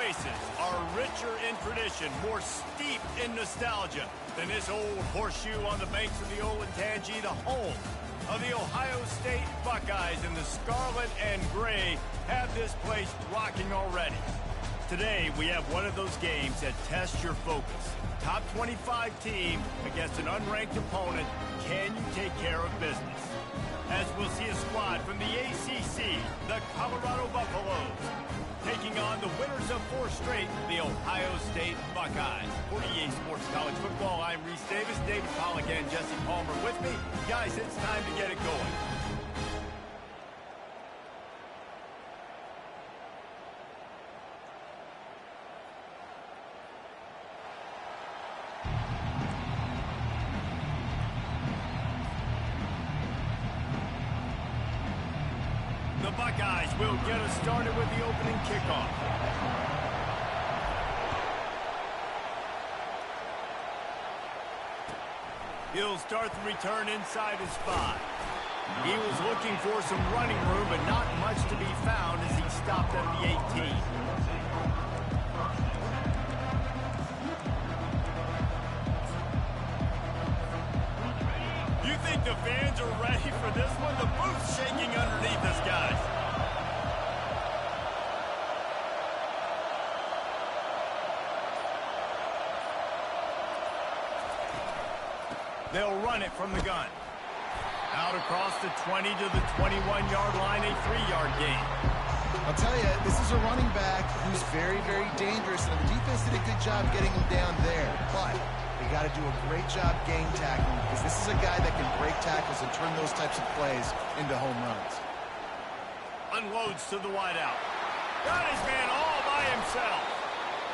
places are richer in tradition, more steep in nostalgia than this old horseshoe on the banks of the Olentangy, the home of the Ohio State Buckeyes, and the scarlet and gray have this place rocking already. Today, we have one of those games that tests your focus. Top 25 team against an unranked opponent. Can you take care of business? As we'll see a squad from the ACC, the Colorado Buffaloes, taking on the winners of 4 straight, the Ohio State Buckeyes. For EA Sports College Football, I'm Reese Davis, David Pollack, and Jesse Palmer with me. Guys, it's time to get it going. The Buckeyes will get us started with the opening kickoff. He'll start the return inside his 5. He was looking for some running room, but not much to be found as he stopped at the 18. You think the fans are ready for this one? The booth's shaking underneath us, guys. They'll run it from the gun. Out across the 20 to the 21-yard line, a 3-yard gain. I'll tell you, this is a running back who's very, very dangerous, and the defense did a good job getting him down there. But they got to do a great job game tackling, because this is a guy that can break tackles and turn those types of plays into home runs. Unloads to the wideout. Got his man all by himself.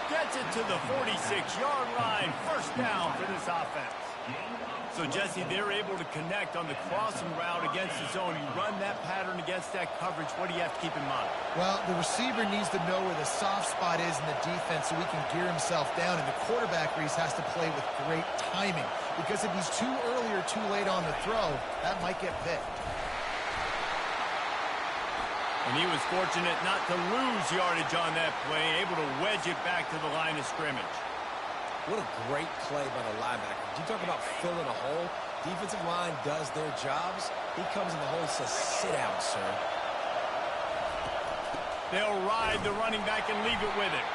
Gets it to the 46-yard line. First down for this offense. So, Jesse, they're able to connect on the crossing route against the zone. You run that pattern against that coverage. What do you have to keep in mind? Well, the receiver needs to know where the soft spot is in the defense so he can gear himself down. And the quarterback, Reese, has to play with great timing. Because if he's too early or too late on the throw, that might get picked. And he was fortunate not to lose yardage on that play, able to wedge it back to the line of scrimmage. What a great play by the linebacker. You talk about filling a hole. Defensive line does their jobs. He comes in the hole and says, sit down, sir. They'll ride the running back and leave it with him.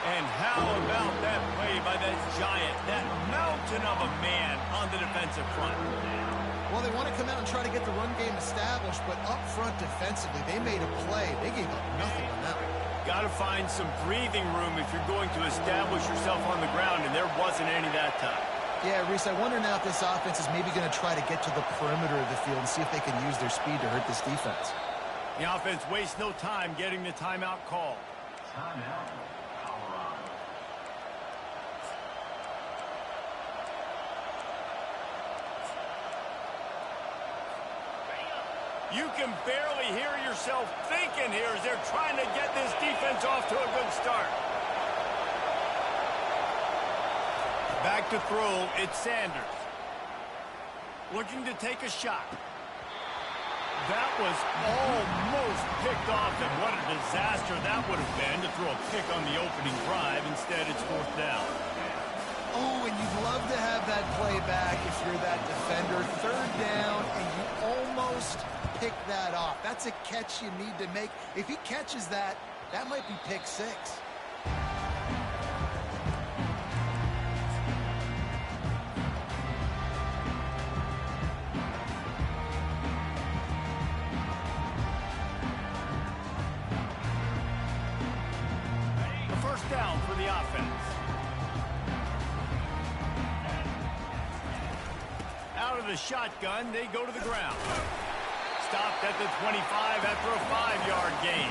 And how about that play by that giant, that mountain of a man on the defensive front? Well, they want to come out and try to get the run game established, but up front defensively, they made a play. They gave up nothing on that one. Got to find some breathing room if you're going to establish yourself on the ground, and there wasn't any that time. Yeah, Reese, I wonder now if this offense is maybe going to try to get to the perimeter of the field and see if they can use their speed to hurt this defense. The offense wastes no time getting the timeout call. Timeout. You can barely hear yourself thinking here as they're trying to get this defense off to a good start. Back to throw, it's Sanders. Looking to take a shot. That was almost picked off, and what a disaster that would have been to throw a pick on the opening drive. Instead, it's 4th down. Oh, and you'd love to have that play back if you're that defender. 3rd down, and you almost pick that off. That's a catch you need to make. If he catches that, that might be pick 6. The first down for the offense. Out of the shotgun, they go to the ground. Stopped at the 25 after a 5-yard gain.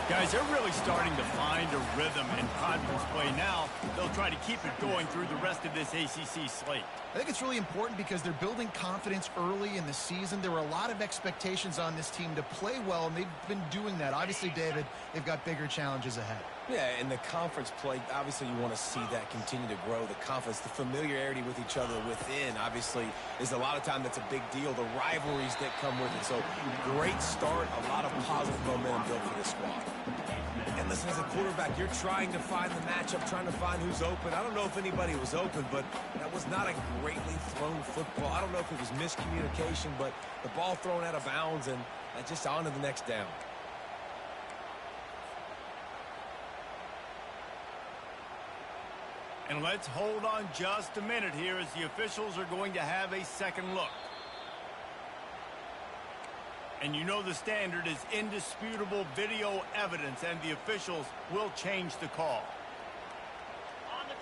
Guys, they're really starting to find a rhythm and confidence play now. They'll try to keep it going through the rest of this ACC slate. I think it's really important because they're building confidence early in the season. There were a lot of expectations on this team to play well, and they've been doing that. Obviously, David, they've got bigger challenges ahead. Yeah, and the conference play, obviously you want to see that continue to grow. The confidence, the familiarity with each other within, obviously, is a lot of time that's a big deal. The rivalries that come with it. So, great start, a lot of positive momentum built for this squad. And listen, as a quarterback, you're trying to find the matchup, trying to find who's open. I don't know if anybody was open, but that was not a greatly thrown football. I don't know if it was miscommunication, but the ball thrown out of bounds and just on to the next down. And let's hold on just a minute here as the officials are going to have a second look. And you know the standard is indisputable video evidence, and the officials will change the call.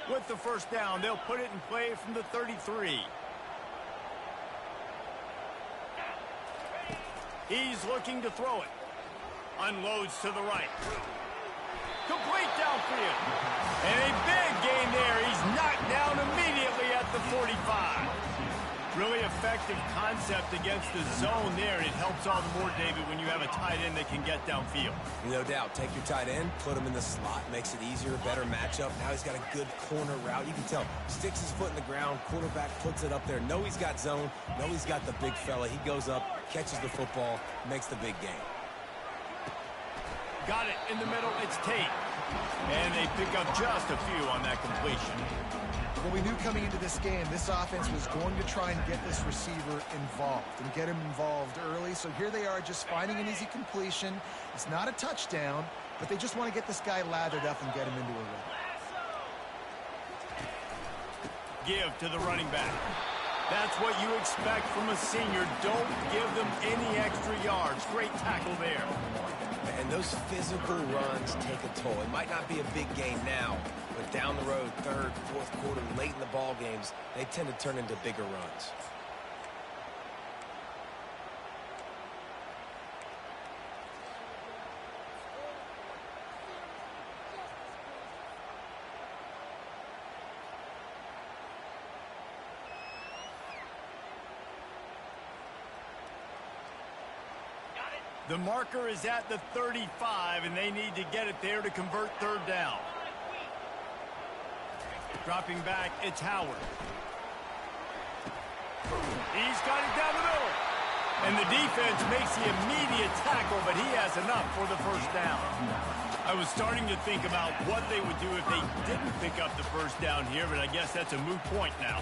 With the first down, they'll put it in play from the 33. He's looking to throw it. Unloads to the right. Complete downfield. And a big gain there. He's knocked down immediately at the 45. Really effective concept against the zone there. It helps all the more, David, when you have a tight end that can get downfield. No doubt. Take your tight end, put him in the slot, makes it easier, better matchup. Now he's got a good corner route. You can tell. Sticks his foot in the ground, quarterback puts it up there. Know he's got zone, know he's got the big fella. He goes up, catches the football, makes the big gain. Got it in the middle. It's Tate. And they pick up just a few on that completion. Well, we knew coming into this game, this offense was going to try and get this receiver involved and get him involved early. So here they are just finding an easy completion. It's not a touchdown, but they just want to get this guy lathered up and get him into a run. Give to the running back. That's what you expect from a senior. Don't give them any extra yards. Great tackle there. And those physical runs take a toll. It might not be a big game now, but down the road, third, fourth quarter, late in the ball games, they tend to turn into bigger runs. The marker is at the 35, and they need to get it there to convert third down. Dropping back, it's Howard. He's got it down the middle. And the defense makes the immediate tackle, but he has enough for the first down. I was starting to think about what they would do if they didn't pick up the first down here, but I guess that's a moot point now.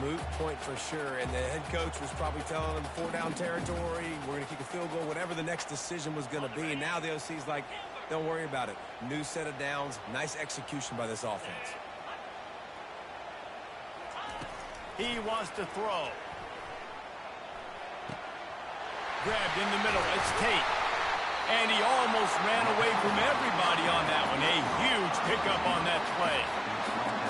Moot point for sure, and the head coach was probably telling them 4-down territory, we're going to kick a field goal, whatever the next decision was going to be. And now the OC's like, don't worry about it. New set of downs, nice execution by this offense. He wants to throw. Grabbed in the middle, it's Tate. And he almost ran away from everybody on that one. A huge pickup on that play.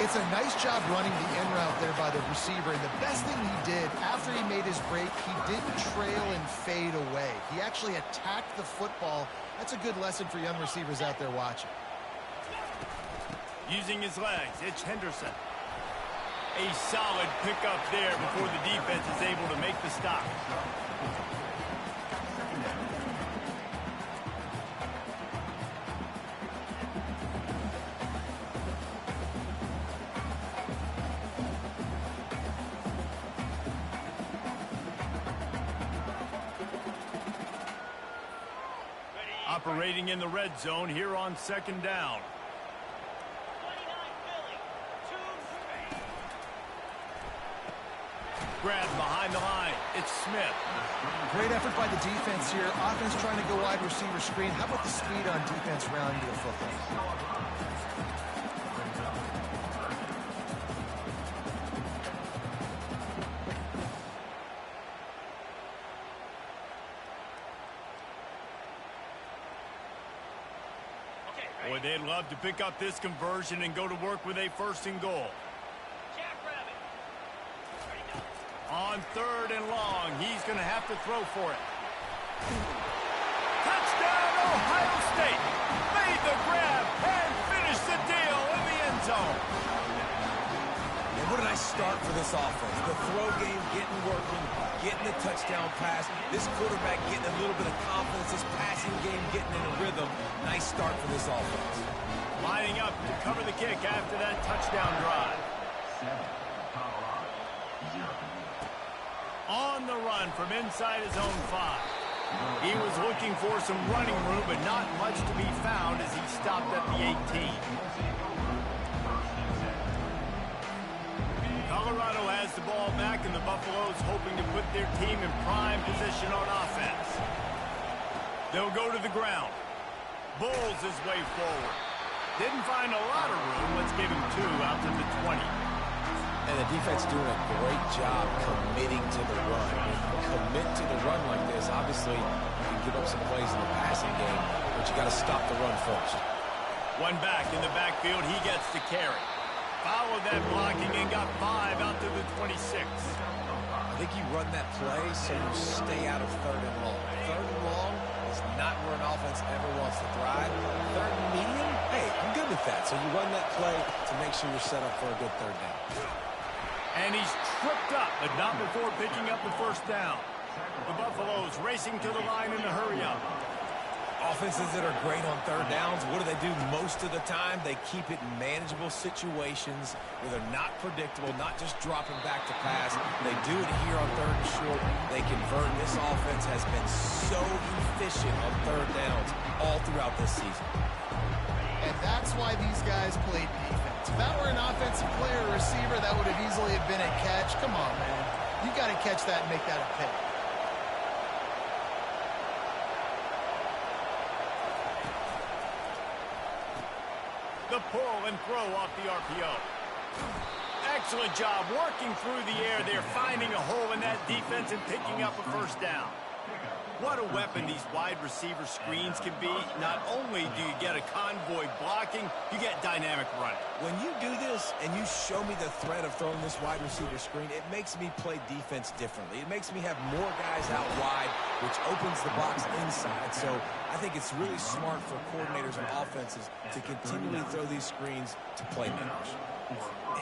It's a nice job running the in route there by the receiver. And the best thing he did after he made his break, he didn't trail and fade away. He actually attacked the football. That's a good lesson for young receivers out there watching. Using his legs, it's Henderson. A solid pickup there before the defense is able to make the stop. Operating in the red zone here on second down. Grab behind the line. It's Smith. Great effort by the defense here. Offense trying to go wide receiver screen. How about the speed on defense rounding to the football? Boy, they'd love to pick up this conversion and go to work with a first and goal. On third and long, he's going to have to throw for it. Touchdown, Ohio State. Made the grab and finished the deal in the end zone. And what a nice start for this offense. The throw game getting working, getting the touchdown pass. This quarterback getting a little bit of confidence. This passing game getting in a rhythm. Nice start for this offense. Lining up to cover the kick after that touchdown drive. On the run from inside his own 5. He was looking for some running room, but not much to be found as he stopped at the 18. Colorado has the ball back, and the Buffaloes hoping to put their team in prime position on offense. They'll go to the ground. Bulls his way forward. Didn't find a lot of room. Let's give him 2 out to the 20. And the defense doing a great job committing to the run. When you commit to the run like this, obviously you can give up some plays in the passing game, but you got to stop the run first. One back in the backfield. He gets the carry. Followed that blocking and got 5 out to the 26. I think you run that play so you stay out of 3rd and long. 3rd and long is not where an offense ever wants to thrive. 3rd and medium, hey, I'm good with that. So you run that play to make sure you're set up for a good 3rd down. And he's tripped up, but not before picking up the 1st down. The Buffaloes racing to the line in a hurry-up. Offenses that are great on 3rd downs, what do they do most of the time? They keep it in manageable situations where they're not predictable, not just dropping back to pass. They do it here on 3rd and short. They convert. This offense has been so efficient on 3rd downs all throughout this season. And that's why these guys played defense. If that were an offensive player or receiver, that would have easily have been a catch. Come on, man. You got to catch that and make that a pick. The pull and throw off the RPO. Excellent job working through the air there, finding a hole in that defense and picking up a 1st down. What a weapon these wide receiver screens can be. Not only do you get a convoy blocking, you get dynamic running. When you do this and you show me the threat of throwing this wide receiver screen, it makes me play defense differently. It makes me have more guys out wide, which opens the box inside. So I think it's really smart for coordinators and offenses to continually throw these screens to playmakers.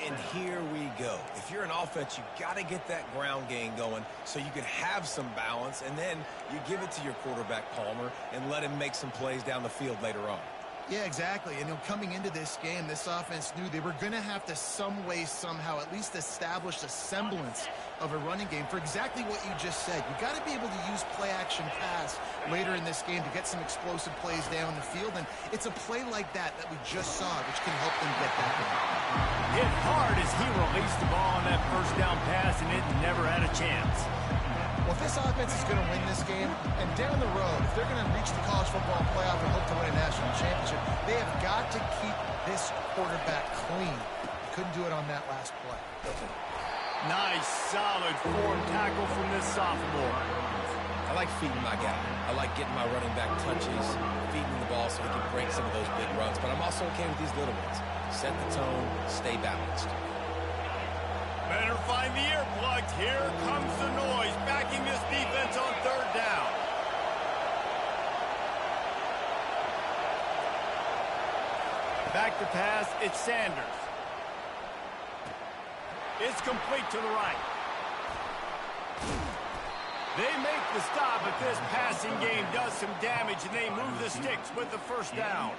And here we go. If you're an offense, you got to get that ground game going so you can have some balance, and then you give it to your quarterback, Palmer, and let him make some plays down the field later on. Yeah, exactly. And coming into this game, this offense knew they were going to have to some way, somehow, at least establish a semblance of a running game for exactly what you just said. You got to be able to use play-action pass later in this game to get some explosive plays down the field. And it's a play like that we just saw, which can help them get that one. Hit hard as he released the ball on that 1st down pass, and it never had a chance. Well, if this offense is going to win this game, and down the road, if they're going to reach the college football playoff and hope to win a national championship, they have got to keep this quarterback clean. Couldn't do it on that last play. Nice, solid form tackle from this sophomore. I like feeding my guy. I like getting my running back touches, feeding the ball so he can break some of those big runs. But I'm also okay with these little ones. Set the tone, stay balanced. Better find the earplugs. Here comes the noise, backing this defense on 3rd down. Back to pass, it's Sanders. It's complete to the right. They make the stop, but this passing game does some damage, and they move the sticks with the 1st down.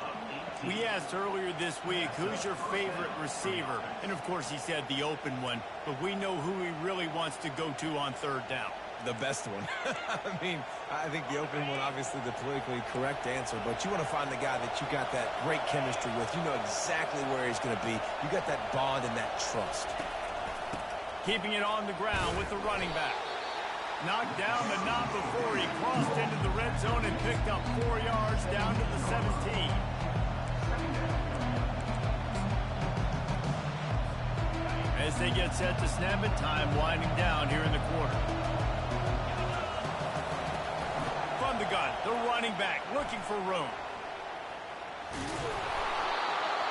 We asked earlier this week, who's your favorite receiver? And, of course, he said the open one, but we know who he really wants to go to on 3rd down. The best one. I mean, I think the open one, obviously the politically correct answer, but you want to find the guy that you got that great chemistry with. You know exactly where he's going to be. You got that bond and that trust. Keeping it on the ground with the running back. Knocked down the knob before he crossed into the red zone and picked up 4 yards down to the 17. As they get set to snap it, time winding down here in the quarter. From the gun, the running back looking for room.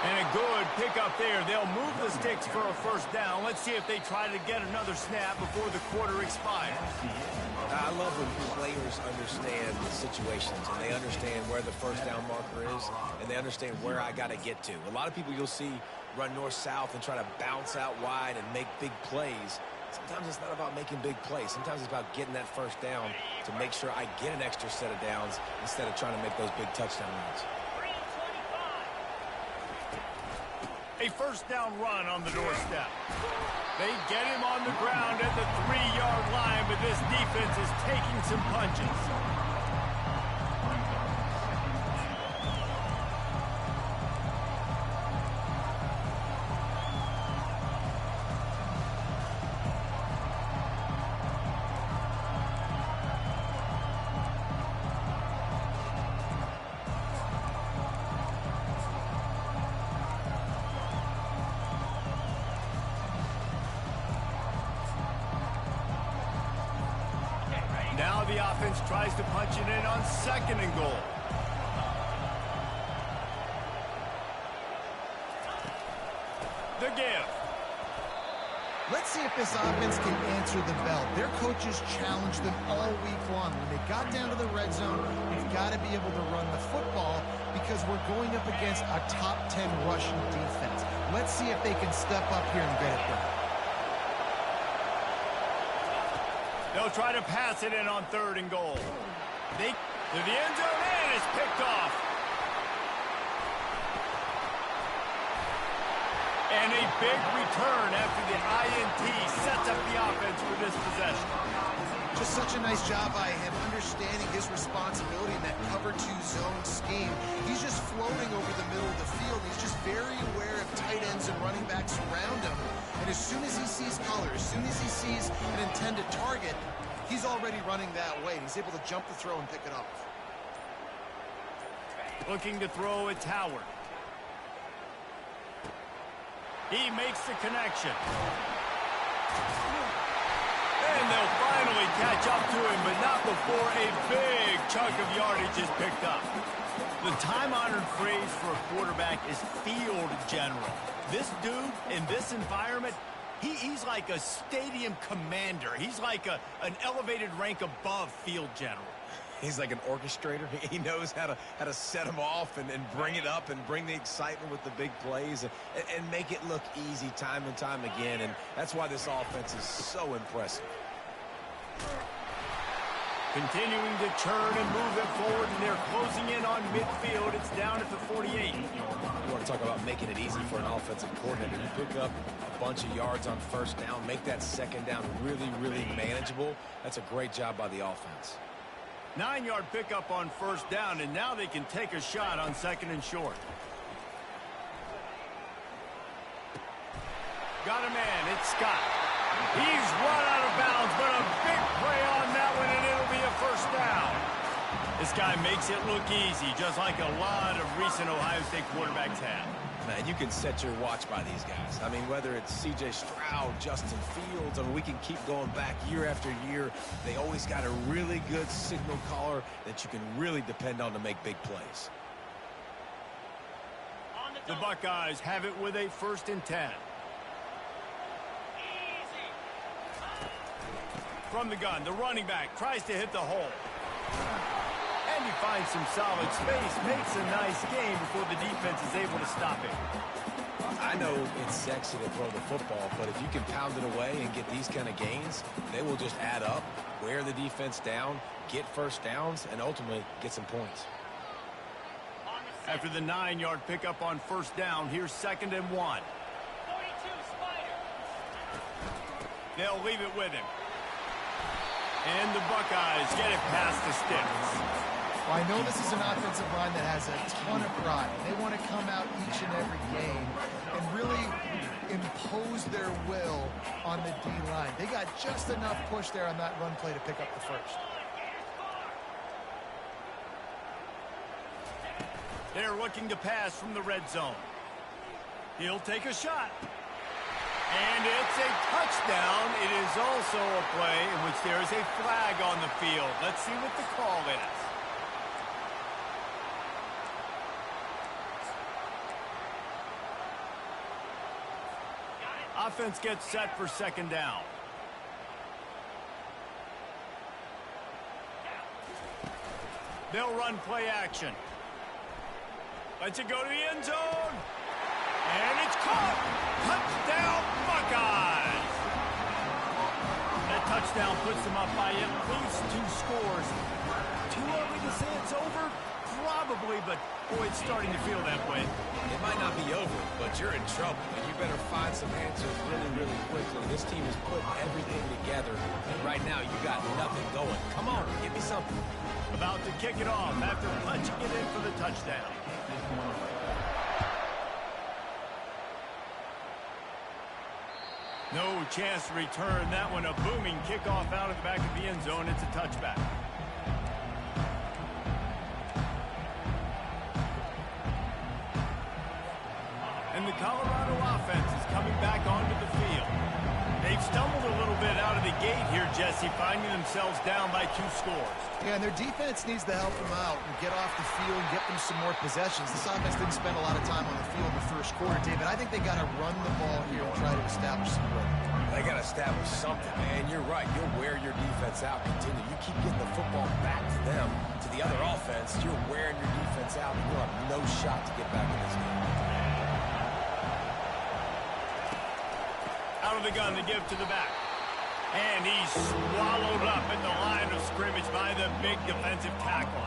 And a good pickup there. They'll move the sticks for a 1st down. Let's see if they try to get another snap before the quarter expires. I love when players understand the situations and they understand where the 1st down marker is and they understand where I got to get to. A lot of people you'll see run north-south and try to bounce out wide and make big plays. Sometimes it's not about making big plays. Sometimes it's about getting that 1st down to make sure I get an extra set of downs instead of trying to make those big touchdown runs. A 1st down run on the doorstep. They get him on the ground at the 3-yard line, but this defense is taking some punches. Now the offense tries to punch it in on 2nd and goal. The give. Let's see if this offense can answer the bell. Their coaches challenged them all week long. When they got down to the red zone, we've got to be able to run the football because we're going up against a top 10 rushing defense. Let's see if they can step up here and get it done. They'll try to pass it in on 3rd and goal. To the end zone, and it's picked off. And a big return after the INT sets up the offense for this possession. Just such a nice job by him understanding his responsibility in that cover 2 zone scheme. He's just floating over the middle of the field. He's just very aware of tight ends and running backs around him. And as soon as he sees color, as soon as he sees an intended target, he's already running that way. He's able to jump the throw and pick it off. Looking to throw, it's Howard. He makes the connection. And they'll finally catch up to him, but not before a big chunk of yardage is picked up. The time-honored phrase for a quarterback is field general. This dude, in this environment, he's like a stadium commander. He's like an elevated rank above field general. He's like an orchestrator. He knows how to set them off and bring it up and bring the excitement with the big plays and make it look easy time and time again. And that's why this offense is so impressive. Continuing to churn and move it forward, and they're closing in on midfield. It's down at the 48. You want to talk about making it easy for an offensive coordinator. You pick up a bunch of yards on 1st down, make that 2nd down really, really manageable. That's a great job by the offense. 9-yard pickup on 1st down, and now they can take a shot on 2nd and short. Got a man, it's Scott. He's run out of bounds, but a big play on that one, and it'll be a 1st down. This guy makes it look easy, just like a lot of recent Ohio State quarterbacks have. Man, you can set your watch by these guys. I mean, whether it's C.J. Stroud, Justin Fields, I mean, we can keep going back year after year. They always got a really good signal caller that you can really depend on to make big plays. The Buckeyes have it with a 1st and 10. From the gun, the running back tries to hit the hole. And he finds some solid space, makes a nice game before the defense is able to stop it. I know it's sexy to throw the football, but if you can pound it away and get these kind of gains, they will just add up, wear the defense down, get 1st downs, and ultimately get some points. After the 9-yard pickup on 1st down, here's 2nd and 1. They'll leave it with him. And the Buckeyes get it past the sticks. Well, I know this is an offensive line that has a ton of pride. They want to come out each and every game and really impose their will on the D-line. They got just enough push there on that run play to pick up the 1st. They're looking to pass from the red zone. He'll take a shot. And it's a touchdown. It is also a play in which there is a flag on the field. Let's see what the call is. Offense gets set for 2nd down. They'll run play action. Lets it go to the end zone. And it's caught. Touchdown, Buckeyes. That touchdown puts them up by at least 2 scores. Too early to say it's over? Probably, but boy, it's starting to feel that way. It might not be over, but you're in trouble, and you better find some answers really, really quickly. This team has put everything together, and right now you got nothing going. Come on, give me something. About to kick it off after punching it in for the touchdown. No chance to return that one. A booming kickoff out of the back of the end zone. It's a touchback. And the Colorado offense is coming back onto the field. They They've stumbled a little bit out of the gate here, Jesse, finding themselves down by 2 scores. Yeah, and their defense needs to help them out and get off the field and get them some more possessions. This offense didn't spend a lot of time on the field in the first quarter, David. I think they got to run the ball here and try to establish some rhythm. They got to establish something, man. You're right. You'll wear your defense out. Continue. You keep getting the football back to them, to the other offense. You're wearing your defense out, and you'll have no shot to get back in this game. Out of the gun to give to the back. And he's swallowed up at the line of scrimmage by the big defensive tackle.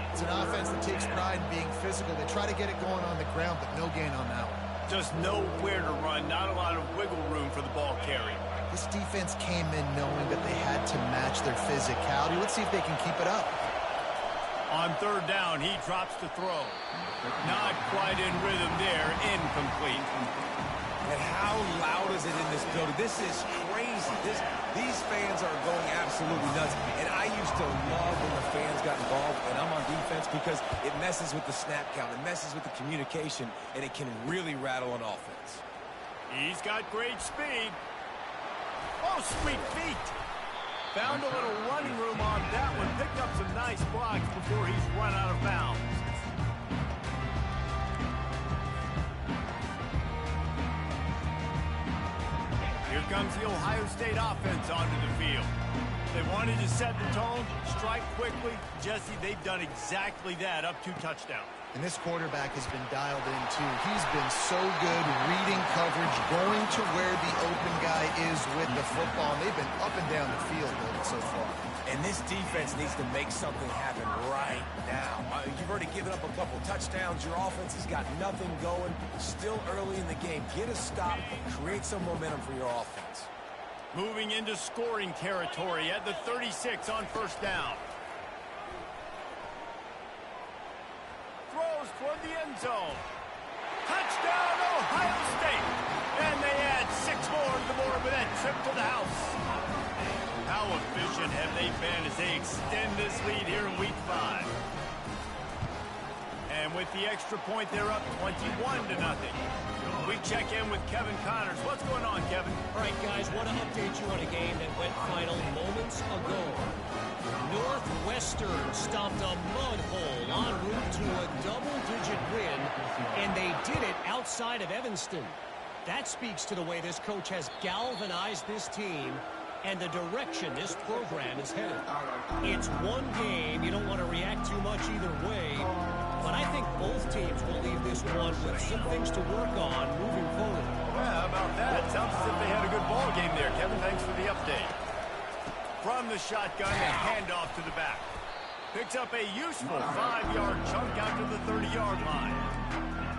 It's an offense that takes pride in being physical. They try to get it going on the ground, but no gain on that one. Just nowhere to run, not a lot of wiggle room for the ball carrier. This defense came in knowing that they had to match their physicality. Let's see if they can keep it up. On 3rd down, he drops to throw. Not quite in rhythm there, incomplete. And how loud is it in this building? This is crazy. These fans are going absolutely nuts. And I used to love when the fans got involved, and I'm on defense because it messes with the snap count. It messes with the communication, and it can really rattle an offense. He's got great speed. Oh, sweet feet. Found a little running room on that one. Picked up some nice blocks before he's run out of bounds. Here comes the Ohio State offense onto the field. They wanted to set the tone, strike quickly. Jesse, they've done exactly that, up 2 touchdowns. And this quarterback has been dialed in, too. He's been so good reading coverage, going to where the open guy is with the football. And they've been up and down the field so far. And this defense needs to make something happen right now. You've already given up a couple touchdowns. Your offense has got nothing going. Still early in the game. Get a stop and create some momentum for your offense. Moving into scoring territory at the 36 on 1st down. Throws toward the end zone. Touchdown, Ohio State. And they add 6 more to the board with that trip to the house. How efficient have they been as they extend this lead here in Week 5? And with the extra point, they're up 21-0. We check in with Kevin Connors. What's going on, Kevin? All right, guys, want to update you on a game that went final moments ago. Northwestern stopped a mud hole en route to a double-digit win, and they did it outside of Evanston. That speaks to the way this coach has galvanized this team and the direction this program is headed. It's one game. You don't want to react too much either way, but I think both teams will leave this one with some things to work on moving forward. Yeah, how about that? Sounds as if they had a good ball game there. Kevin, thanks for the update. From the shotgun, a handoff to the back. Picks up a useful 5-yard chunk out to the 30-yard line.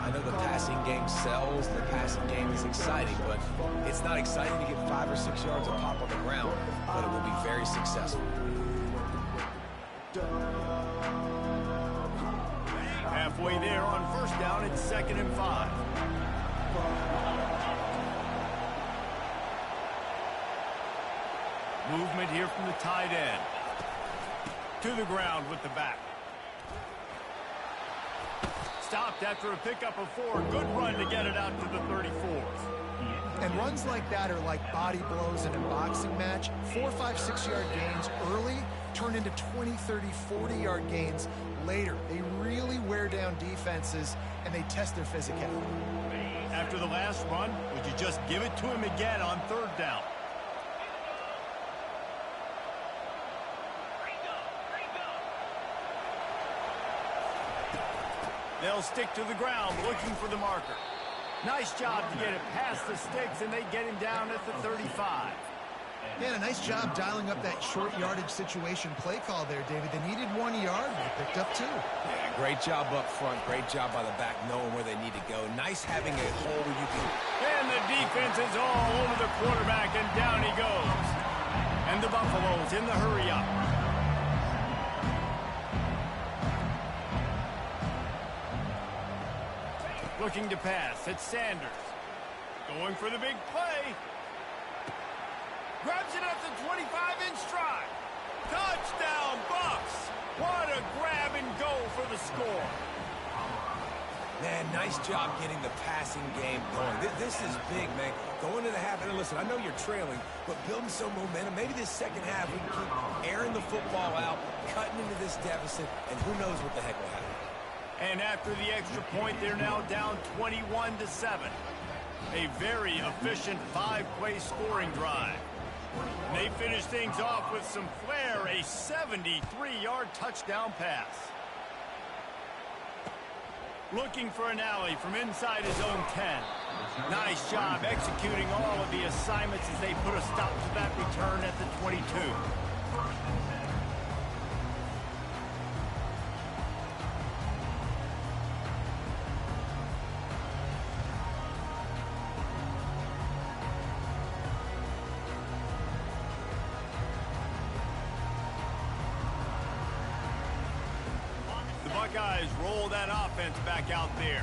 I know the passing game sells, the passing game is exciting, but it's not exciting to get 5 or 6 yards of pop on the ground, but it will be very successful. Halfway there on 1st down, it's 2nd and 5. Movement here from the tight end. To the ground with the back. Stopped after a pickup of 4. Good run to get it out to the 34. And runs like that are like body blows in a boxing match. 4, 5, 6-yard gains early turn into 20, 30, 40-yard gains later. They really wear down defenses, and they test their physicality. After the last run, would you just give it to him again on 3rd down? They'll stick to the ground, looking for the marker. Nice job to get it past the sticks, and they get him down at the 35. Yeah, a nice job dialing up that short yardage situation play call there, David. They needed 1 yard, they picked up 2. Yeah, great job up front. Great job by the back, knowing where they need to go. Nice having a hole where you can... And the defense is all over the quarterback, and down he goes. And the Buffaloes in the hurry-up. Looking to pass. It's Sanders. Going for the big play. Grabs it at the 25-inch stride. Touchdown, Buffs. What a grab and go for the score. Man, nice job getting the passing game going. This is big, man. Going to the half, and listen, I know you're trailing, but building some momentum. Maybe this second half we can keep airing the football out, cutting into this deficit, and who knows what the heck will happen. And after the extra point, they're now down 21-7. A very efficient 5-play scoring drive. And they finish things off with some flair, a 73-yard touchdown pass. Looking for an alley from inside his own 10. Nice job executing all of the assignments as they put a stop to that return at the 22. Buckeyes roll that offense back out there.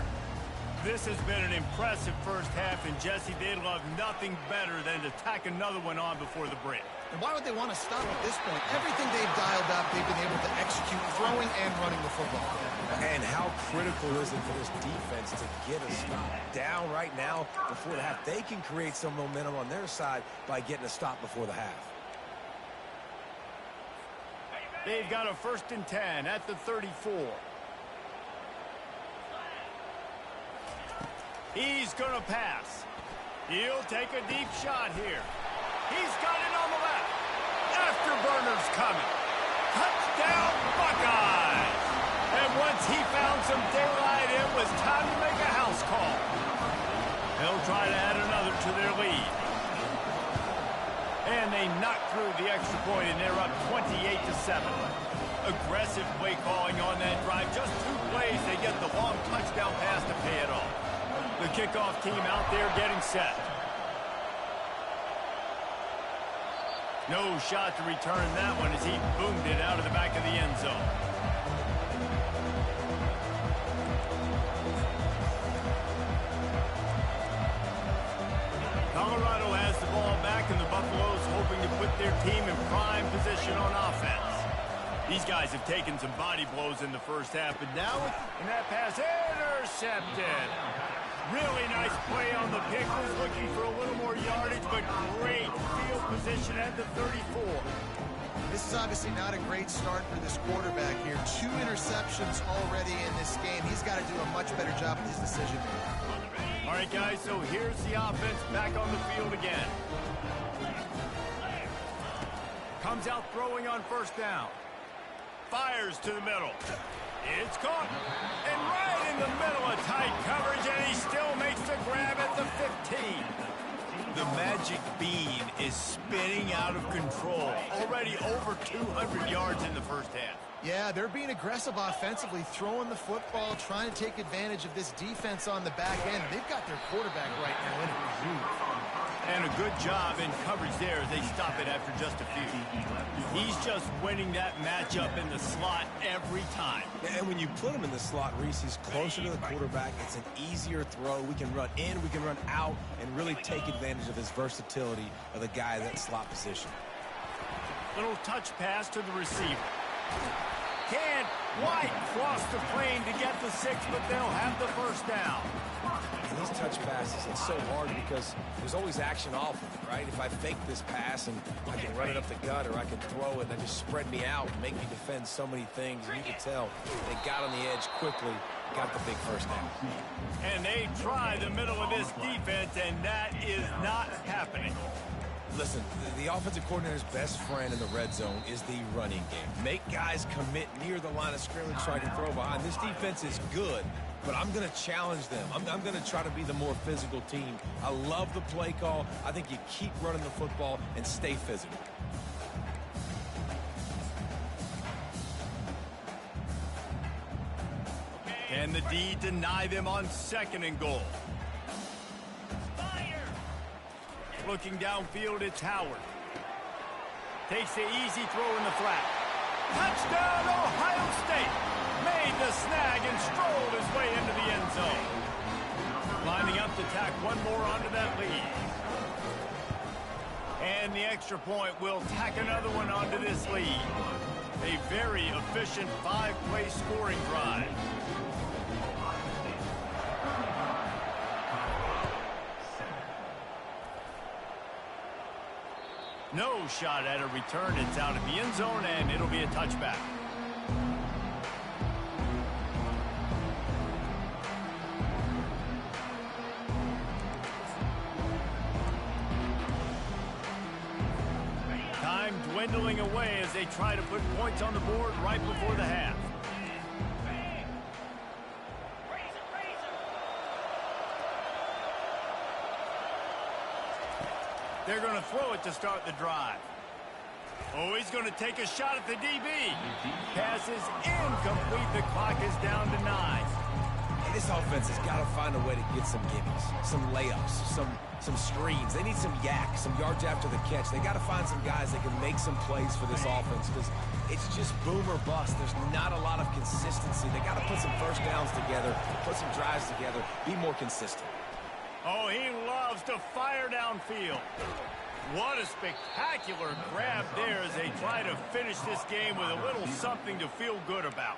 This has been an impressive first half, and Jesse, they'd love nothing better than to tack another one on before the break. And why would they want to stop at this point? Everything they've dialed up, they've been able to execute throwing and running the football. And how critical is it for this defense to get a stop down right now before the half? They can create some momentum on their side by getting a stop before the half. They've got a 1st and 10 at the 34. He's going to pass. He'll take a deep shot here. He's got it on the left. Afterburner's coming. Touchdown, Buckeyes! And once he found some daylight, it was time to make a house call. They'll try to add another to their lead. And they knock through the extra point, and they're up 28-7. Aggressive play calling on that drive. Just 2 plays, they get the long touchdown pass to pay it off. The kickoff team out there getting set. No shot to return that one as he boomed it out of the back of the end zone. Colorado has the ball back, and the Buffaloes hoping to put their team in prime position on offense. These guys have taken some body blows in the first half, but now in that pass, intercepted. Really nice play on the pick. Was looking for a little more yardage, but great field position at the 34. This is obviously not a great start for this quarterback here. 2 interceptions already in this game. He's got to do a much better job with his decision making. All right, guys, so here's the offense back on the field again. Comes out throwing on 1st down. Fires to the middle. It's caught. And right in the middle of tight coverage, and he still makes the grab at the 15. The magic bean is spinning out of control. Already over 200 yards in the first half. Yeah, they're being aggressive offensively, throwing the football, trying to take advantage of this defense on the back end. They've got their quarterback right now in a groove. And a good job in coverage there as they stop it after just a few. He's just winning that matchup in the slot every time. And when you put him in the slot, Reese, he's closer to the quarterback. It's an easier throw. We can run in, we can run out, and really take advantage of his versatility of the guy in that slot position. Little touch pass to the receiver. Can't quite cross the plane to get the 6, but they'll have the 1st down. And these touch passes, it's so hard because there's always action off of it, right? If I fake this pass and I can run it up the gut, or I can throw it and just spread me out and make me defend so many things, and you can tell they got on the edge quickly, got the big 1st down. And they try the middle of this defense, and that is not happening. Listen, the offensive coordinator's best friend in the red zone is the running game. Make guys commit near the line of scrimmage so I can throw behind. This defense is good, but I'm going to challenge them. I'm going to try to be the more physical team. I love the play call. I think you keep running the football and stay physical. Can the D deny them on 2nd and goal? Looking downfield, it's Howard. Takes the easy throw in the flat. Touchdown, Ohio State! Made the snag and strolled his way into the end zone. Lining up to tack one more onto that lead. And the extra point will tack another one onto this lead. A very efficient 5-play scoring drive. No shot at a return. It's out of the end zone, and it'll be a touchback. Time dwindling away as they try to put points on the board right before the half. They're going to throw it to start the drive. Oh, he's going to take a shot at the DB. Pass is incomplete. The clock is down to 9. And this offense has got to find a way to get some gimmies, some layups, some screens. They need some yak, some yards after the catch. They got to find some guys that can make some plays for this offense because it's just boom or bust. There's not a lot of consistency. They got to put some first downs together, put some drives together, be more consistent. Oh, he loves to fire downfield. What a spectacular grab there as they try to finish this game with a little something to feel good about.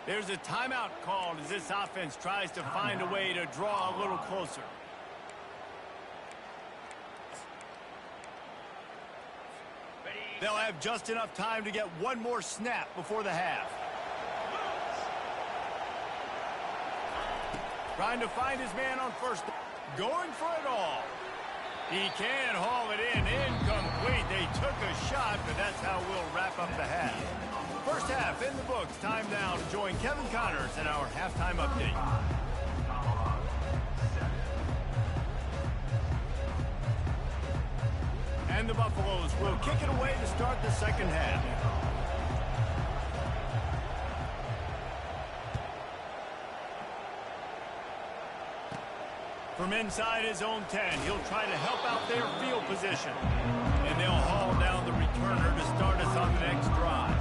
There's a timeout called as this offense tries to find a way to draw a little closer. They'll have just enough time to get one more snap before the half. Trying to find his man on first. Going for it all. He can haul it in. Incomplete. They took a shot, but that's how we'll wrap up the half. First half in the books. Time now to join Kevin Connors in our halftime update. And the Buffaloes will kick it away to start the second half. From inside his own 10, he'll try to help out their field position. And they'll haul down the returner to start us on the next drive.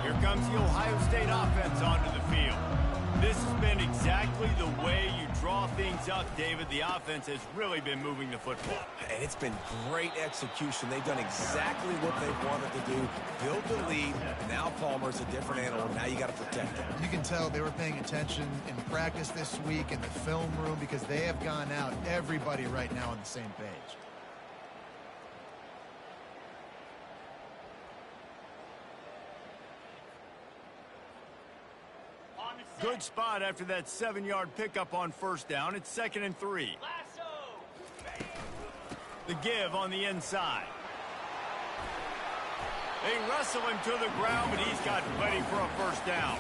Here comes the Ohio State offense onto the field. This has been exactly the way you draw things up, David. The offense has really been moving the football. And it's been great execution. They've done exactly what they wanted to do. Build the lead. Now Palmer's a different animal. Now you got to protect him. You can tell they were paying attention in practice this week in the film room because they have gone out, everybody right now on the same page. Good spot after that 7-yard pickup on first down. It's 2nd and 3. The give on the inside. They wrestle him to the ground, but he's got plenty for a first down.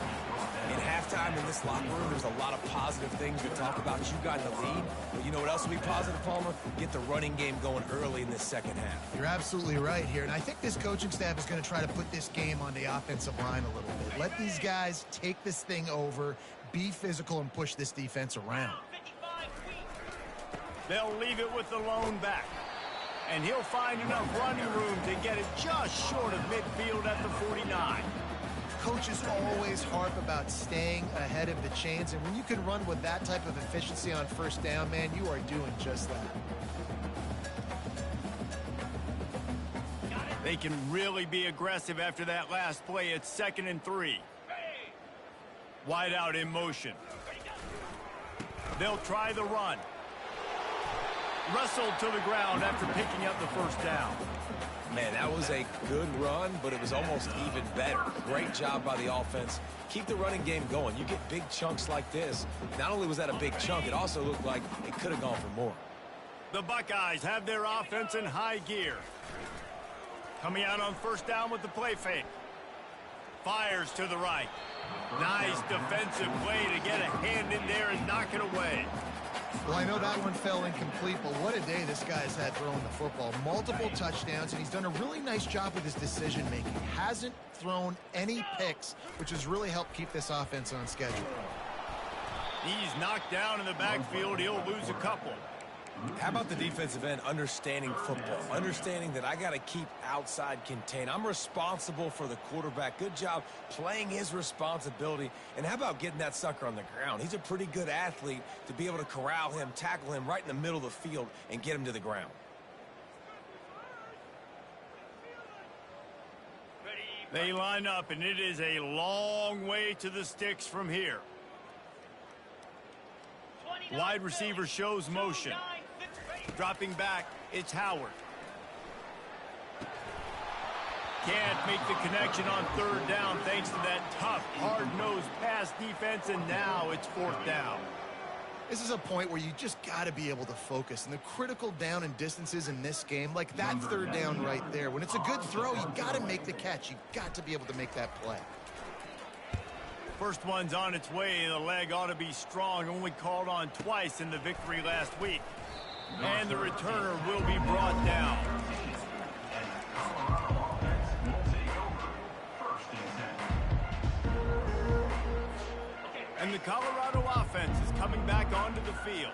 In halftime in this locker room, there's a lot of positive things to talk about. You got the lead, but you know what else will be positive, Palmer? Get the running game going early in this second half. You're absolutely right here, and I think this coaching staff is going to try to put this game on the offensive line a little bit. Let these guys take this thing over, be physical, and push this defense around. They'll leave it with the lone back. And he'll find enough running room to get it just short of midfield at the 49. Coaches always harp about staying ahead of the chains, and when you can run with that type of efficiency on first down, man, you are doing just that. They can really be aggressive after that last play. It's 2nd and 3. Wide out in motion. They'll try the run. Wrestled to the ground after picking up the first down. Man, that was a good run, but it was almost even better. Great job by the offense. Keep the running game going. You get big chunks like this. Not only was that a big chunk, it also looked like it could have gone for more. The Buckeyes have their offense in high gear. Coming out on first down with the play fake. Fires to the right. Nice defensive play to get a hand in there and knock it away. Well, I know that one fell incomplete, but what a day this guy's had throwing the football. Multiple touchdowns, and he's done a really nice job with his decision-making. Hasn't thrown any picks, which has really helped keep this offense on schedule. He's knocked down in the backfield. He'll lose a couple. How about the defensive end understanding football, understanding that I got to keep outside contained. I'm responsible for the quarterback. Good job playing his responsibility. And how about getting that sucker on the ground? He's a pretty good athlete to be able to corral him, tackle him right in the middle of the field, and get him to the ground. They line up, and it is a long way to the sticks from here. Wide receiver shows motion. Dropping back, it's Howard. Can't make the connection on third down thanks to that tough, hard-nosed pass defense, and now it's fourth down. This is a point where you just got to be able to focus. And the critical down and distances in this game, like that third down right there, when it's a good throw, you got to make the catch. You got to be able to make that play. First one's on its way. The leg ought to be strong. Only called on twice in the victory last week. And the returner will be brought down. And the Colorado offense is coming back onto the field.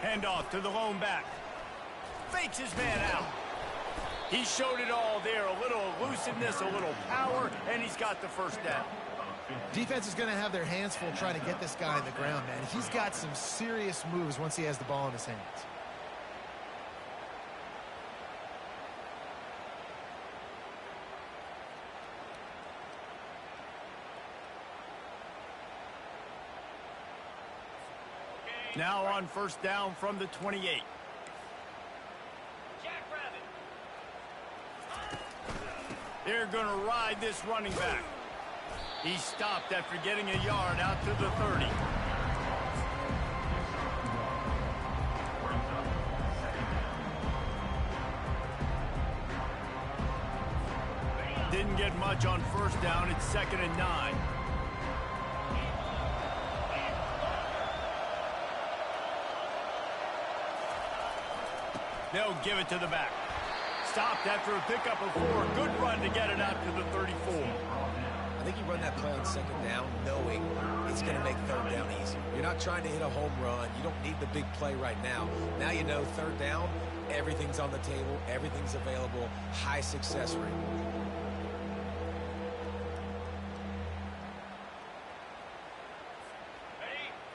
Handoff to the lone back. Fakes his man out. He showed it all there. A little elusiveness, a little power, and he's got the first down. Defense is going to have their hands full trying to get this guy on the ground, man. He's got some serious moves once he has the ball in his hands. Now on first down from the 28. They're going to ride this running back. He stopped after getting a yard out to the 30. Didn't get much on first down. It's 2nd and 9. They'll give it to the back. Stopped after a pickup of 4. Good run to get it out to the 34. I think you run that play on second down knowing it's going to make third down easy. You're not trying to hit a home run. You don't need the big play right now. Now you know third down, everything's on the table, everything's available, high success rate.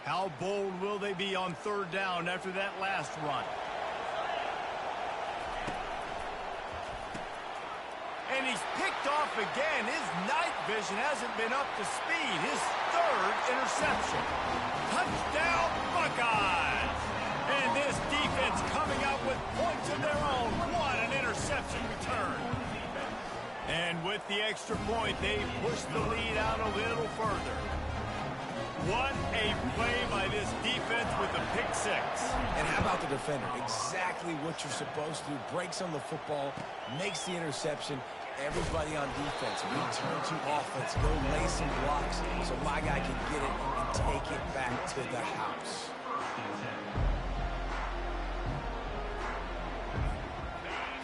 How bold will they be on third down after that last run? And he's picked off again. His night vision hasn't been up to speed. His third interception. Touchdown, Buckeyes! And this defense coming out with points of their own. What an interception return. And with the extra point, they push the lead out a little further. What a play by this defense with the pick six. And how about the defender? Exactly what you're supposed to do. Breaks on the football, makes the interception. Everybody on defense, return to offense. Go lay some blocks so my guy can get it and take it back to the house.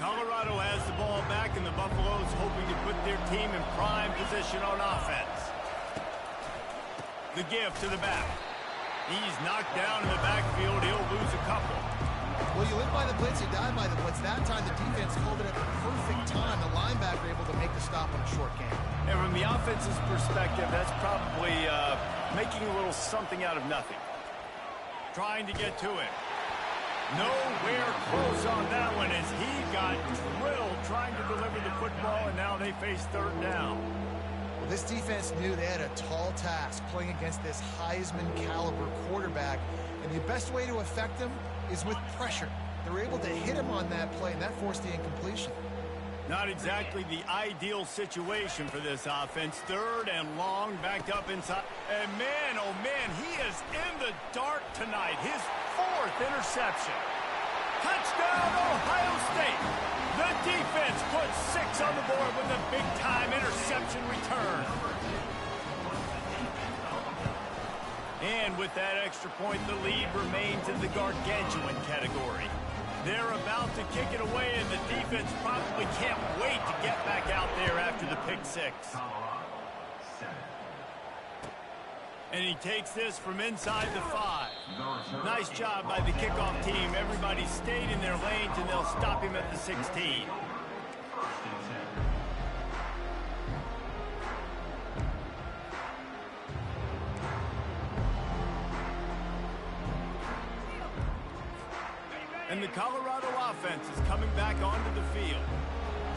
Colorado has the ball back, and the Buffaloes hoping to put their team in prime position on offense. The give to the back. He's knocked down in the backfield. He'll lose a couple. Well, you live by the blitz, you die by the blitz. That time the defense called it at the perfect time. The linebacker able to make the stop on a short game. And from the offense's perspective, that's probably making a little something out of nothing. Trying to get to it. Nowhere close on that one as he got drilled trying to deliver the football, and now they face third down. Well, this defense knew they had a tall task playing against this Heisman caliber quarterback, and the best way to affect him is with pressure. They were able to hit him on that play, and that forced the incompletion. Not exactly the ideal situation for this offense. Third and long, backed up inside. And man, oh man, he is in the dark tonight. His 4th interception. Touchdown, Ohio State. The defense puts 6 on the board with a big-time interception return. And with that extra point, the lead remains in the gargantuan category. They're about to kick it away, and the defense probably can't wait to get back out there after the pick six. And he takes this from inside the 5. Nice job by the kickoff team. Everybody stayed in their lanes, and they'll stop him at the 16. And the Colorado offense is coming back onto the field.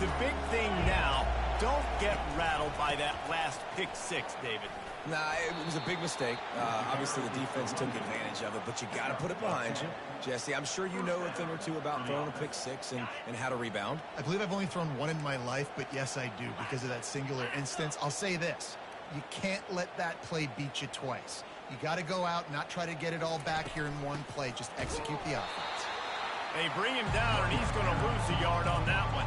The big thing now, don't get rattled by that last pick six, David. Nah, it was a big mistake. Obviously, the defense took advantage of it, but you got to put it behind you. Jesse, I'm sure you know a thing or two about throwing a pick six and how to rebound. I believe I've only thrown one in my life, but yes, I do because of that singular instance. I'll say this. You can't let that play beat you twice. You got to go out and not try to get it all back here in one play. Just execute the offense. They bring him down, and he's going to lose a yard on that one.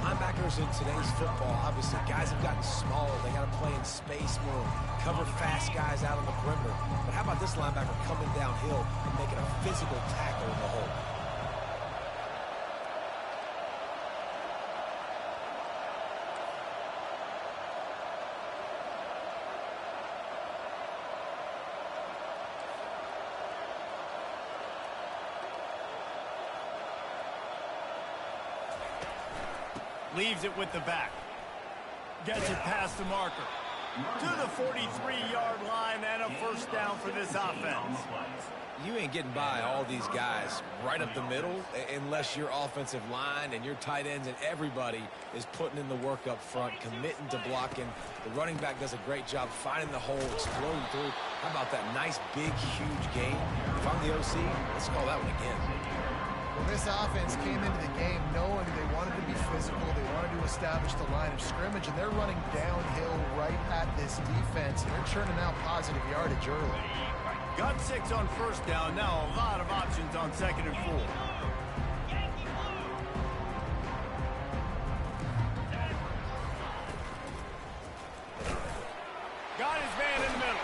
Linebackers in today's football, obviously, guys have gotten smaller. They got to play in space more, cover fast guys out on the perimeter. But how about this linebacker coming downhill and making a physical tackle in the hole? Leaves it with the back. Gets it past the marker. To the 43-yard line and a first down for this offense. You ain't getting by all these guys right up the middle unless your offensive line and your tight ends and everybody is putting in the work up front, committing to blocking. The running back does a great job finding the hole, exploding through. How about that nice, big, huge gain? If I'm the OC, let's call that one again. Well, this offense came into the game knowing they wanted to be physical, they wanted to establish the line of scrimmage, and they're running downhill right at this defense, and they're churning out positive yardage early. Got 6 on first down, now a lot of options on 2nd and 4. Got his man in the middle.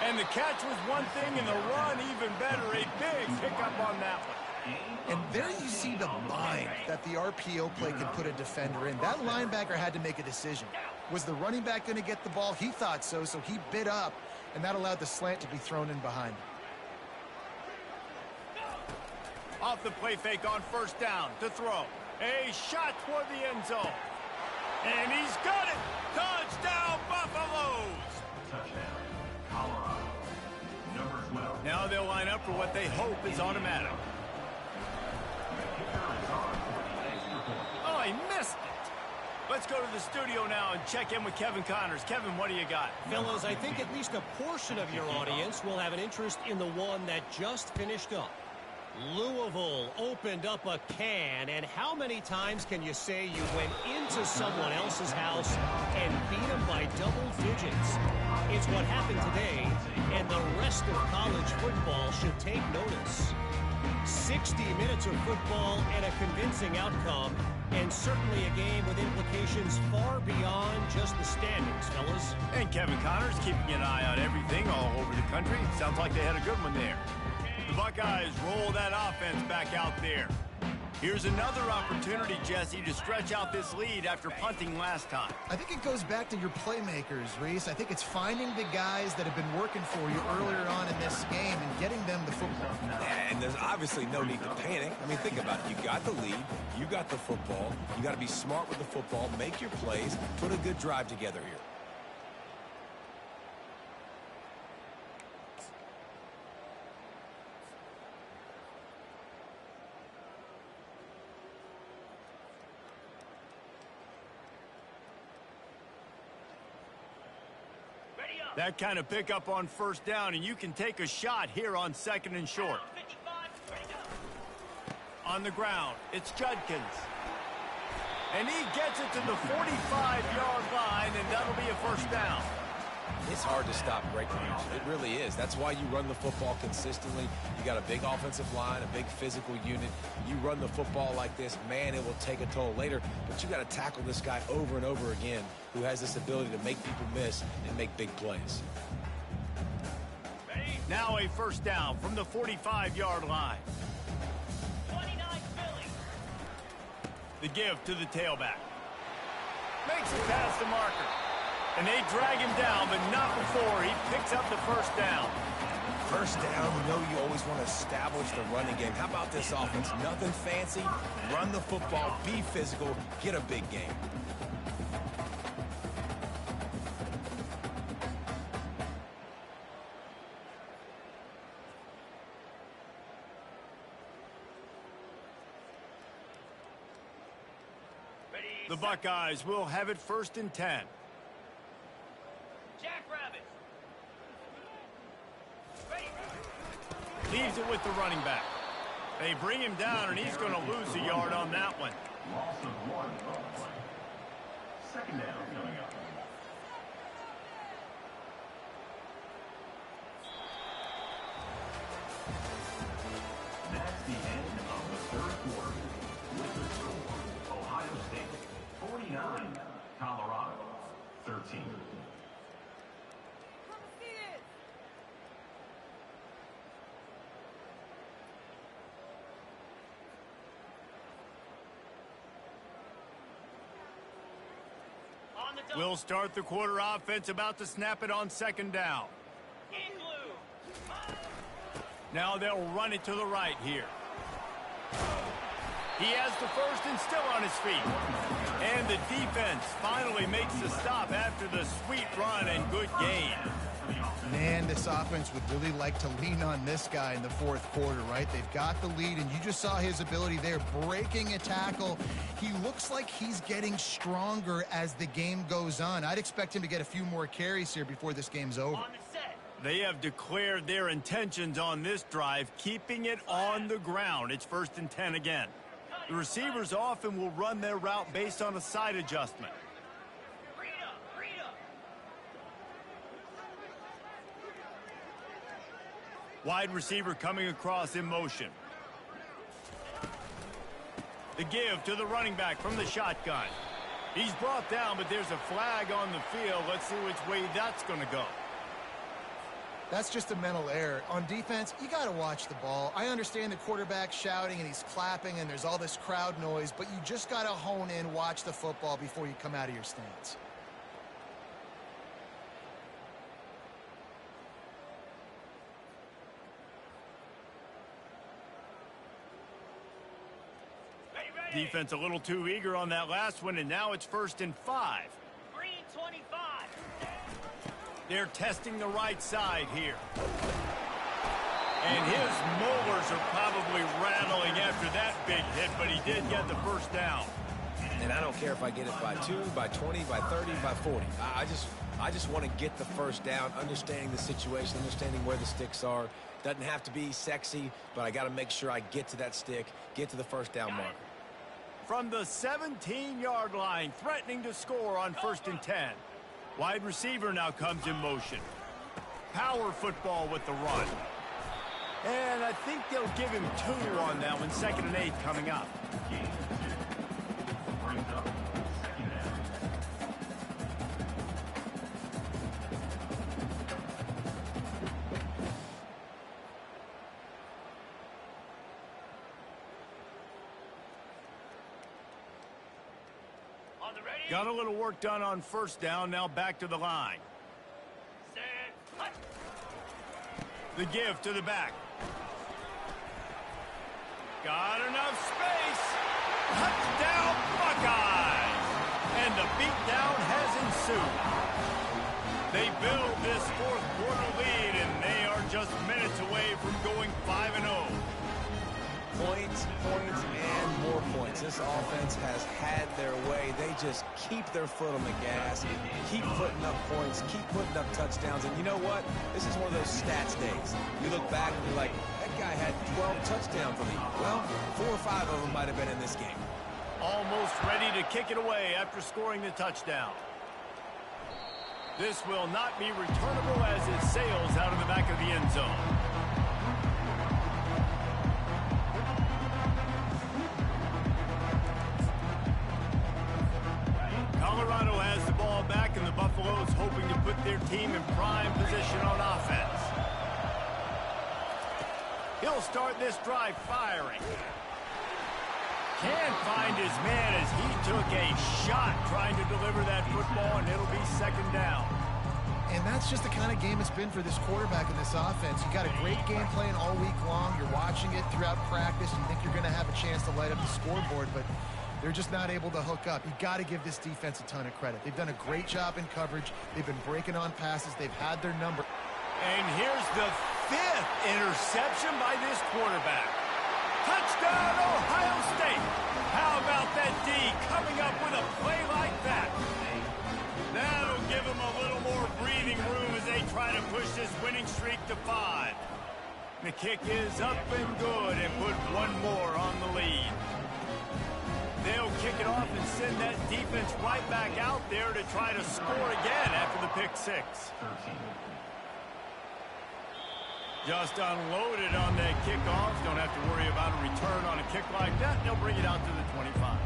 And the catch was one thing, and the run even better. A big pickup on that one. And there you see the mind that the RPO play can put a defender in. That linebacker had to make a decision. Was the running back going to get the ball? He thought so, so he bit up, and that allowed the slant to be thrown in behind him. Off the play fake on first down to throw. A shot toward the end zone. And he's got it! Touchdown, Buffaloes! Touchdown, Colorado. Number 12. Now they'll line up for what they hope is automatic. Oh, he missed it. Let's go to the studio now and check in with Kevin Connors. Kevin, what do you got? Fellas, I think at least a portion of your audience will have an interest in the one that just finished up. Louisville opened up a can, and how many times can you say you went into someone else's house and beat them by double digits? It's what happened today, and the rest of college football should take notice. 60 minutes of football and a convincing outcome, and certainly a game with implications far beyond just the standings, fellas. And Kevin Connors keeping an eye on everything all over the country. Sounds like they had a good one there. The Buckeyes roll that offense back out there. Here's another opportunity, Jesse, to stretch out this lead after punting last time. I think it goes back to your playmakers, Reese. I think it's finding the guys that have been working for you earlier on in this game and getting them the football. And there's obviously no need to panic. I mean, think about it. You got the lead. You got the football. You got to be smart with the football, make your plays, put a good drive together here. That kind of pickup on first down, and you can take a shot here on 2nd and short. On the ground, it's Judkins. And he gets it to the 45-yard line, and that'll be a first down. It's hard to stop great runs. It really is. That's why you run the football consistently. You got a big offensive line, a big physical unit. You run the football like this, man, it will take a toll later. But you got to tackle this guy over and over again who has this ability to make people miss and make big plays. Now a first down from the 45-yard line. 29 Philly. The give to the tailback. Makes it past the marker. And they drag him down, but not before he picks up the first down. First down, you know you always want to establish the running game. How about this offense? Nothing fancy. Run the football, be physical, get a big game. The Buckeyes will have it 1st and 10. Jackrabbit. Ready. Leaves it with the running back. They bring him down, and he's going to lose a yard on that one. Loss of 1 on the play. 2nd down coming up. That's the end of the 3rd quarter. With the score, Ohio State 49, Colorado 13. On the double. We'll start the quarter offense, about to snap it on 2nd down. Igloo. Now they'll run it to the right here. He has the 1st and still on his feet. And the defense finally makes the stop after the sweet run and good gain. Man, this offense would really like to lean on this guy in the 4th quarter, right? They've got the lead, and you just saw his ability there, breaking a tackle. He looks like he's getting stronger as the game goes on. I'd expect him to get a few more carries here before this game's over. On the set. They have declared their intentions on this drive, keeping it on the ground. It's 1st and 10 again. The receivers often will run their route based on a side adjustment. Rita. Wide receiver coming across in motion. The give to the running back from the shotgun. He's brought down, but there's a flag on the field. Let's see which way that's going to go. That's just a mental error. On defense, you got to watch the ball. I understand the quarterback shouting and he's clapping and there's all this crowd noise, but you just got to hone in, watch the football before you come out of your stance. Ready. Defense a little too eager on that last one, and now it's 1st and 5. Green 25. They're testing the right side here. And his molars are probably rattling after that big hit, but he did get the 1st down. And I don't care if I get it by 2, by 20, by 30, by 40. I just want to get the 1st down, understanding the situation, understanding where the sticks are. Doesn't have to be sexy, but I got to make sure I get to that stick, get to the 1st down marker. From the 17-yard line, threatening to score on 1st and 10. Wide receiver now comes in motion. Power football with the run. And I think they'll give him 2 on that one. 2nd and 8 coming up. Brings up 2nd down. On the ready. Got a little work done on 1st down. Now back to the line. Set. Hut. The give to the back. Got enough space. Touchdown Buckeyes. And the beatdown has ensued. They build this 4th quarter lead, and they are just minutes away from going 5-0. Points, and more points. This offense has had their way. They just keep their foot on the gas, keep putting up points, keep putting up touchdowns. And you know what? This is one of those stats days. You look back and you're like, that guy had 12 touchdowns on him. Well, 4 or 5 of them might have been in this game. Almost ready to kick it away after scoring the touchdown. This will not be returnable as it sails out of the back of the end zone. Colorado has the ball back, and the Buffaloes hoping to put their team in prime position on offense. He'll start this drive firing. Can't find his man as he took a shot trying to deliver that football, and it'll be 2nd down. And that's just the kind of game it's been for this quarterback in this offense. You got a great game plan all week long. You're watching it throughout practice. You think you're going to have a chance to light up the scoreboard, but they're just not able to hook up. You got to give this defense a ton of credit. They've done a great job in coverage. They've been breaking on passes. They've had their number. And here's the 5th interception by this quarterback. Touchdown, Ohio State. How about that D coming up with a play like that? That'll give them a little more breathing room as they try to push this winning streak to 5. The kick is up and good and put one more on the lead. They'll kick it off and send that defense right back out there to try to score again after the pick 6. Just unloaded on that kickoff. Don't have to worry about a return on a kick like that. They'll bring it out to the 25.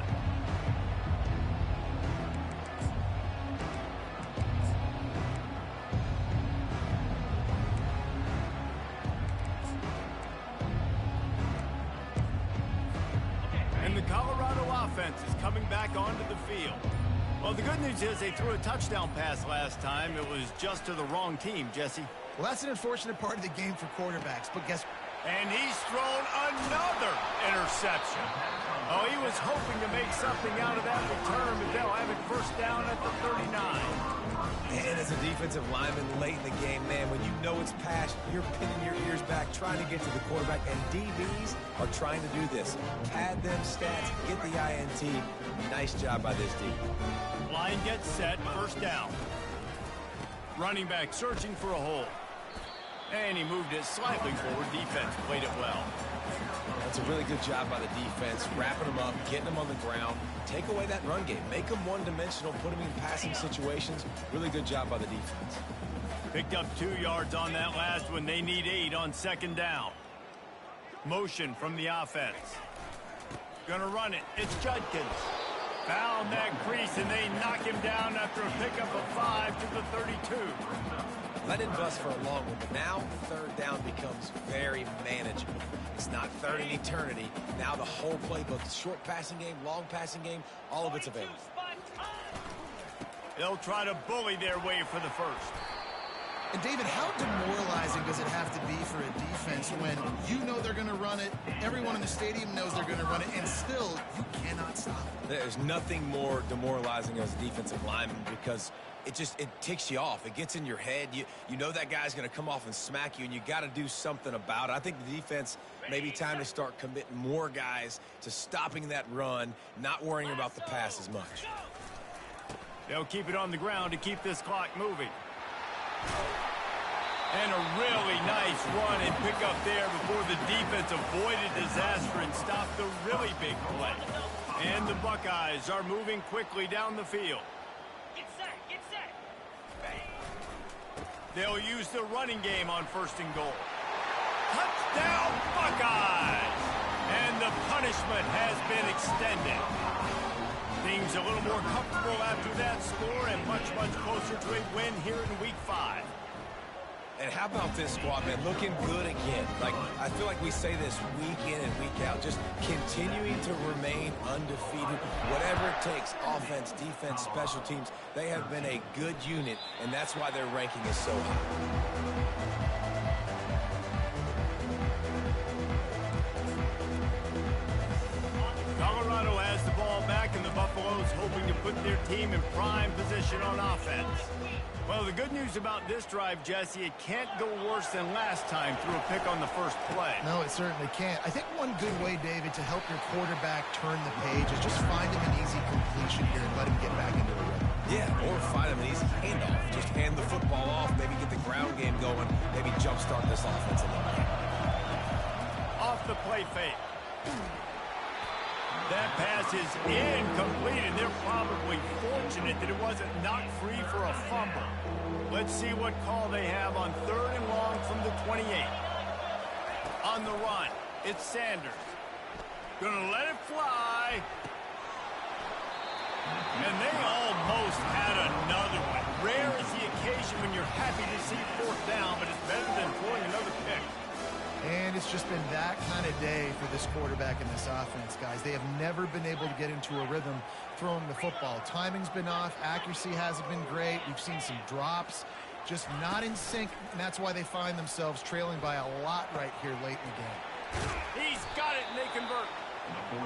And the Colorado offense is coming back onto the field. Well, the good news is they threw a touchdown pass last time. It was just to the wrong team, Jesse. Well, that's an unfortunate part of the game for quarterbacks, but guess what? And he's thrown another interception. Oh, he was hoping to make something out of that return, but they'll have it first down at the 39. And as a defensive lineman late in the game, man, when you know it's past, you're pinning your ears back, trying to get to the quarterback, and DBs are trying to do this. Pad them stats, get the INT. Nice job by this D. Line gets set, first down. Running back searching for a hole. And he moved it slightly forward. Defense played it well. That's a really good job by the defense, wrapping them up, getting them on the ground. Take away that run game. Make them one-dimensional, put them in passing situations. Really good job by the defense. Picked up 2 yards on that last one. They need 8 on second down. Motion from the offense. Gonna run it. It's Judkins. Found that crease, and they knock him down after a pickup of 5 to the 32. Let it bust for a long one, but now third down becomes very manageable. It's not third in eternity. Now the whole playbook, short passing game, long passing game, all of it's available. They'll try to bully their way for the first. And David, how demoralizing does it have to be for a defense when you know they're going to run it, everyone in the stadium knows they're going to run it, and still you cannot stop it? There's nothing more demoralizing as a defensive lineman because it ticks you off. It gets in your head. You know that guy's going to come off and smack you, and you got to do something about it. I think the defense maybe time to start committing more guys to stopping that run, not worrying about the pass as much. They'll keep it on the ground to keep this clock moving. And a really nice run and pick up there before the defense avoided disaster and stopped the really big play. And the Buckeyes are moving quickly down the field. Get set, get set. They'll use the running game on first and goal. Touchdown, Buckeyes! And the punishment has been extended. Things a little more comfortable after that score and much, much closer to a win here in Week 5. And how about this squad, man? Looking good again. Like, I feel like we say this week in and week out, just continuing to remain undefeated. Whatever it takes, offense, defense, special teams, they have been a good unit, and that's why their ranking is so high. Colorado has the ball back, and the Buffaloes hoping to put their team in prime position on offense. Well, the good news about this drive, Jesse, it can't go worse than last time through a pick on the first play. No, it certainly can't. I think one good way, David, to help your quarterback turn the page is just find him an easy completion here and let him get back into the rhythm. Yeah, or find him an easy handoff. Just hand the football off, maybe get the ground game going, maybe jumpstart this offense a little bit. Off the play fake. That pass is incomplete, and they're probably fortunate that it wasn't knocked free for a fumble. Let's see what call they have on third and long from the 28. On the run, it's Sanders. Gonna let it fly. And they almost had another one. Rare is the occasion when you're happy to see fourth down, but it's better than throwing another pick. And it's just been that kind of day for this quarterback and this offense, guys. They have never been able to get into a rhythm throwing the football. Timing's been off. Accuracy hasn't been great. We've seen some drops. Just not in sync, and that's why they find themselves trailing by a lot right here late in the game. He's got it, and they convert.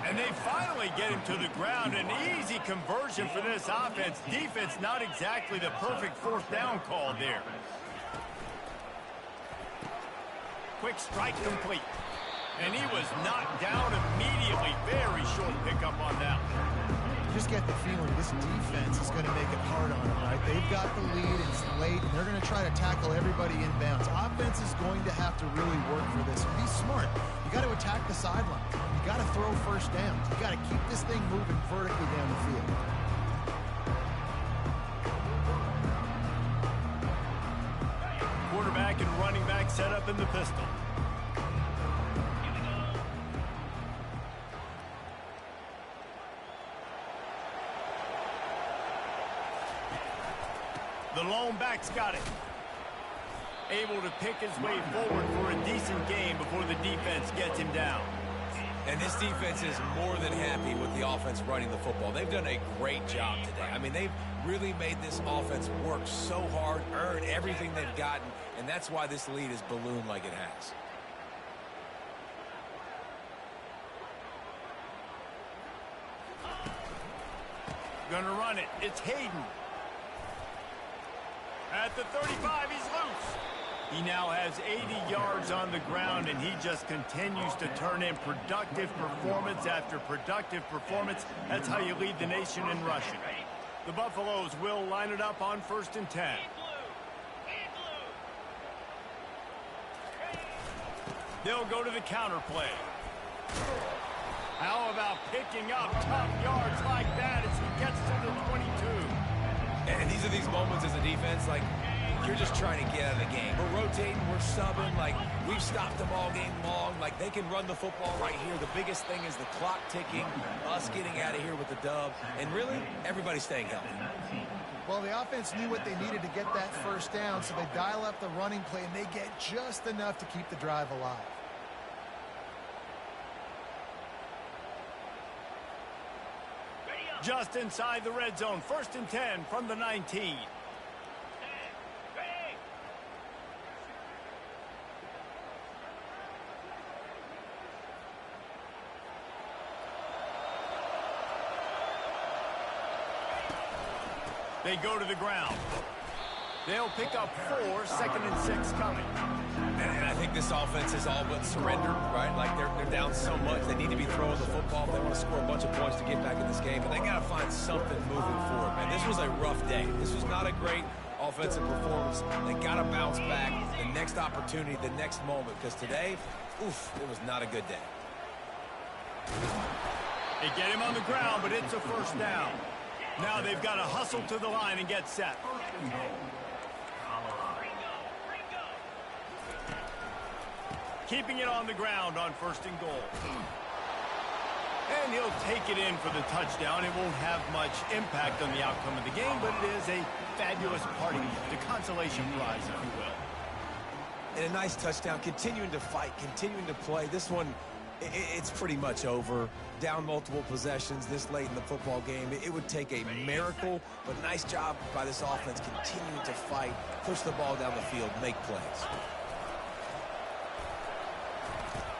And they finally get him to the ground. An easy conversion for this offense. Defense not exactly the perfect fourth down call there. Quick strike complete. And he was knocked down immediately. Very short pickup on that one. You just get the feeling this defense is going to make it hard on them, right? They've got the lead, it's late, and they're going to try to tackle everybody inbounds. Offense is going to have to really work for this. Be smart. You got to attack the sideline. You got to throw first downs. You got to keep this thing moving vertically down the field. Quarterback and running back set up in the pistol. The lone back's got it. Able to pick his way forward for a decent game before the defense gets him down. And this defense is more than happy with the offense running the football. They've done a great job today. I mean, they've really made this offense work so hard, earn everything they've gotten, and that's why this lead is ballooned like it has. Gonna run it. It's Hayden. At the 35, he's loose. He now has 80 yards on the ground, and he just continues to turn in productive performance after productive performance. That's how you lead the nation in rushing. The Buffaloes will line it up on 1st and 10. They'll go to the counter play. How about picking up tough yards like that as he gets to the 22? And these are these moments as a defense, like, you're just trying to get out of the game. We're rotating, we're subbing, like, we've stopped them all game long. Like, they can run the football right here. The biggest thing is the clock ticking, us getting out of here with the dub, and really, everybody staying healthy. Well, the offense knew what they needed to get that first down, so they dial up the running play, and they get just enough to keep the drive alive. Just inside the red zone, 1st and 10 from the 19. They go to the ground. They'll pick up 4, 2nd and 6 coming. And I think this offense is all but surrendered, right? Like, they're down so much. They need to be throwing the football if they want to score a bunch of points to get back in this game. And they got to find something moving forward, man. This was a rough day. This was not a great offensive performance. They got to bounce back the next opportunity, the next moment. Because today, oof, it was not a good day. They get him on the ground, but it's a 1st down. Now they've got to hustle to the line and get set. Keeping it on the ground on 1st and goal. And he'll take it in for the touchdown. It won't have much impact on the outcome of the game, but it is a fabulous parting gift, a consolation prize, if you will. And a nice touchdown, continuing to fight, continuing to play. This one, it's pretty much over. Down multiple possessions this late in the football game. It would take a miracle, but nice job by this offense continuing to fight, push the ball down the field, make plays.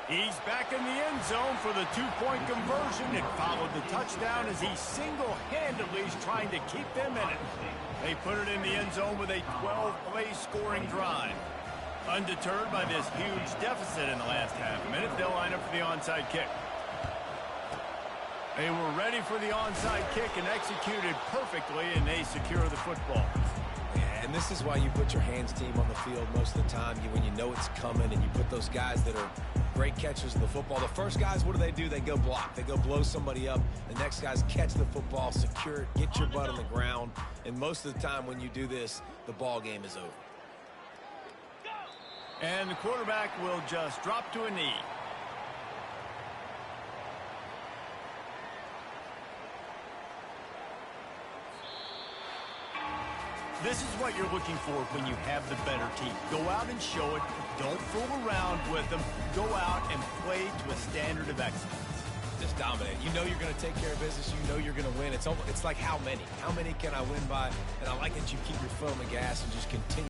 He's back in the end zone for the 2-point conversion. It followed the touchdown as he single-handedly is trying to keep them in it. They put it in the end zone with a 12-play scoring drive. Undeterred by this huge deficit in the last half minute, they'll line up for the onside kick. They were ready for the onside kick and executed perfectly, and they secure the football. And this is why you put your hands team on the field most of the time, when you know it's coming, and you put those guys that are great catchers of the football. The first guys, what do? They go block. They go blow somebody up. The next guys catch the football, secure it, get your butt on the ground. And most of the time when you do this, the ball game is over. And the quarterback will just drop to a knee. This is what you're looking for when you have the better team. Go out and show it. Don't fool around with them. Go out and play to a standard of excellence. Just dominate. You know you're going to take care of business. You know you're going to win. It's like how many? How many can I win by? And I like that you keep your foot on the gas and just continue.